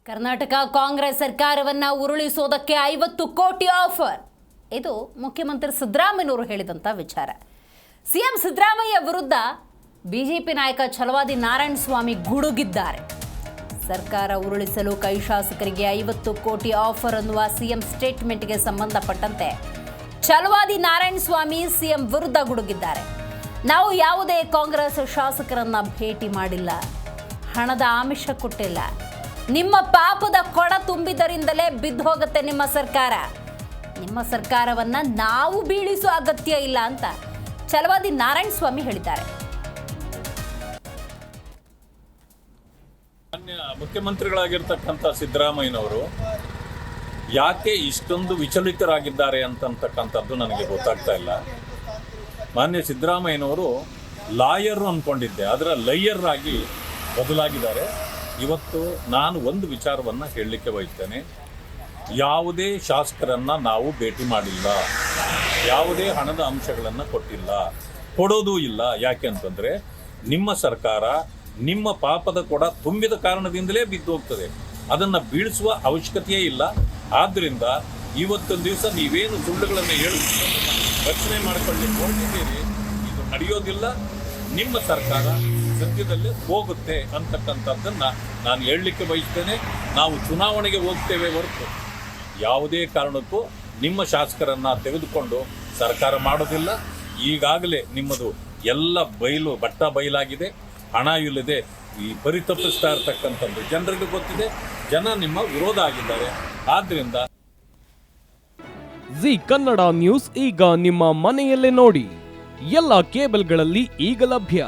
ಕರ್ನಾಟಕ ಕಾಂಗ್ರೆಸ್ ಸರ್ಕಾರವನ್ನ ಉರುಳಿಸೋದಕ್ಕೆ 50 ಕೋಟಿ ಆಫರ್. ಇದು ಮುಖ್ಯಮಂತ್ರಿ ಸಿದ್ದರಾಮಯ್ಯನವರು ಹೇಳಿದಂತ ವಿಚಾರ. ಸಿಎಂ ಸಿದ್ದರಾಮಯ್ಯ ವಿರುದ್ಧ ಬಿಜೆಪಿ ನಾಯಕ ಛಲವಾದಿ ನಾರಾಯಣಸ್ವಾಮಿ ಗುಡುಗಿದ್ದಾರೆ. ಸರ್ಕಾರ ಉರುಳಿಸಲು ಕೈ ಶಾಸಕರಿಗೆ 50 ಕೋಟಿ ಆಫರ್ ಅನ್ನುವ ಸಿಎಂ ಸ್ಟೇಟ್ಮೆಂಟ್ಗೆ ಸಂಬಂಧಪಟ್ಟಂತೆ ಛಲವಾದಿ ನಾರಾಯಣಸ್ವಾಮಿ ಸಿಎಂ ವಿರುದ್ಧ ಗುಡುಗಿದ್ದಾರೆ. ನಾವು ಯಾವುದೇ ಕಾಂಗ್ರೆಸ್ ಶಾಸಕರನ್ನ ಭೇಟಿ ಮಾಡಿಲ್ಲ, ಹಣದ ಆಮಿಷ ಕೊಟ್ಟಿಲ್ಲ, ನಿಮ್ಮ ಪಾಪದ ಕೊಡ ತುಂಬಿದರಿಂದಲೇ ಬಿದ್ದು ಹೋಗುತ್ತೆ ನಿಮ್ಮ ಸರ್ಕಾರ. ನಿಮ್ಮ ಸರ್ಕಾರವನ್ನ ನಾವು ಬೀಳಿಸುವ ಅಗತ್ಯ ಇಲ್ಲ ಅಂತ ಛಲವಾದಿ ನಾರಾಯಣಸ್ವಾಮಿ ಹೇಳಿದ್ದಾರೆ. ಮಾನ್ಯ ಮುಖ್ಯಮಂತ್ರಿಗಳಾಗಿರ್ತಕ್ಕಂಥ ಸಿದ್ದರಾಮಯ್ಯನವರು ಯಾಕೆ ಇಷ್ಟೊಂದು ವಿಚಲಿತರಾಗಿದ್ದಾರೆ ಅಂತಕ್ಕಂಥದ್ದು ನನಗೆ ಗೊತ್ತಾಗ್ತಾ ಇಲ್ಲ. ಮಾನ್ಯ ಸಿದ್ದರಾಮಯ್ಯನವರು ಲಾಯರ್ ಅಂದ್ಕೊಂಡಿದ್ದೆ, ಅದರ ಲೈಯರ್ ಆಗಿ ಬದಲಾಗಿದ್ದಾರೆ. ಇವತ್ತು ನಾನು ಒಂದು ವಿಚಾರವನ್ನು ಹೇಳಲಿಕ್ಕೆ ಬಯಸ್ತೇನೆ. ಯಾವುದೇ ಶಾಸಕರನ್ನು ನಾವು ಭೇಟಿ ಮಾಡಿಲ್ಲ, ಯಾವುದೇ ಹಣದ ಅಂಶಗಳನ್ನು ಕೊಟ್ಟಿಲ್ಲ, ಕೊಡೋದೂ ಇಲ್ಲ. ಯಾಕೆ ಅಂತಂದರೆ ನಿಮ್ಮ ಸರ್ಕಾರ ನಿಮ್ಮ ಪಾಪದ ಕೊಡ ತುಂಬಿದ ಕಾರಣದಿಂದಲೇ ಬಿದ್ದು ಹೋಗ್ತದೆ. ಅದನ್ನು ಬೀಳಿಸುವ ಅವಶ್ಯಕತೆಯೇ ಇಲ್ಲ. ಆದ್ದರಿಂದ ಇವತ್ತೊಂದು ದಿವಸ ನೀವೇನು ಸುಳ್ಳುಗಳನ್ನು ಹೇಳಿ ರಚನೆ ಮಾಡಿಕೊಳ್ಳಿಕ್ಕೆ ಹೊರಟಿದ್ದೀರಿ, ಇದು ನಡೆಯೋದಿಲ್ಲ. ನಿಮ್ಮ ಸರ್ಕಾರ ಸದ್ಯದಲ್ಲೇ ಹೋಗುತ್ತೆ ಅಂತಕ್ಕಂಥದ್ದನ್ನು ನಾನು ಹೇಳಲಿಕ್ಕೆ ಬಯಸ್ತೇನೆ. ನಾವು ಚುನಾವಣೆಗೆ ಹೋಗ್ತೇವೆ ಹೊರತು ಯಾವುದೇ ಕಾರಣಕ್ಕೂ ನಿಮ್ಮ ಶಾಸಕರನ್ನು ತೆಗೆದುಕೊಂಡು ಸರ್ಕಾರ ಮಾಡೋದಿಲ್ಲ. ಈಗಾಗಲೇ ನಿಮ್ಮದು ಎಲ್ಲ ಬಟ್ಟ ಬಯಲಾಗಿದೆ. ಹಣ ಇಲ್ಲದೆ ಈ ಪರಿತಪ್ಪಿಸ್ತಾ ಇರ್ತಕ್ಕಂಥದ್ದು ಜನರಿಗೆ ಗೊತ್ತಿದೆ. ಜನ ನಿಮ್ಮ ವಿರೋಧ ಆಗಿದ್ದಾರೆ. ಆದ್ದರಿಂದ ಜಿ ಕನ್ನಡ ನ್ಯೂಸ್ ಈಗ ನಿಮ್ಮ ಮನೆಯಲ್ಲೇ ನೋಡಿ. ಎಲ್ಲ ಕೇಬಲ್ಗಳಲ್ಲಿ ಈಗ ಲಭ್ಯ.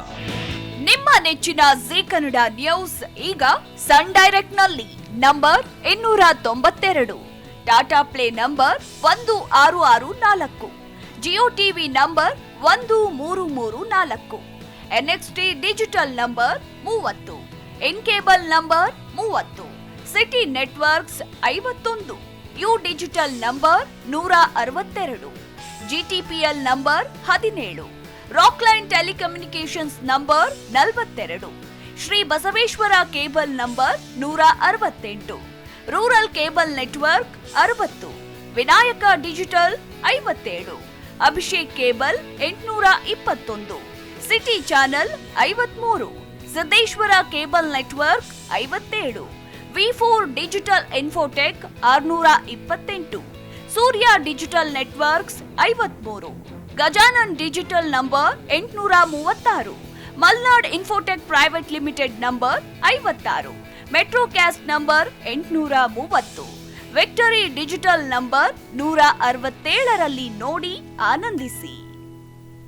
ನಿಮ್ಮ ನೆಚ್ಚಿನ ಜಿ ಕನ್ನಡ ನ್ಯೂಸ್ ಈಗ ಸನ್ ಡೈರೆಕ್ಟ್ ನಲ್ಲಿ number 292, Tata play number 1664, Jio TV number 1334, NXT digital number 30, in cable number 30, city networks 51, U digital number 162, GTPL number 17, Rockline telecommunications number 42, Shri Basaveshwara cable number 168, rural cable network 60, Vinayaka digital 57, Abhishek cable 821, city channel 53, Siddeshwara cable network 57, V4 digital Infotech 628, Surya digital networks 53, Gajanan digital number 836, Malnad infotech private limited number 56, Metrocast number 830, victory digital number 167ರಲ್ಲಿ ನೋಡಿ ಆನಂದಿಸಿ.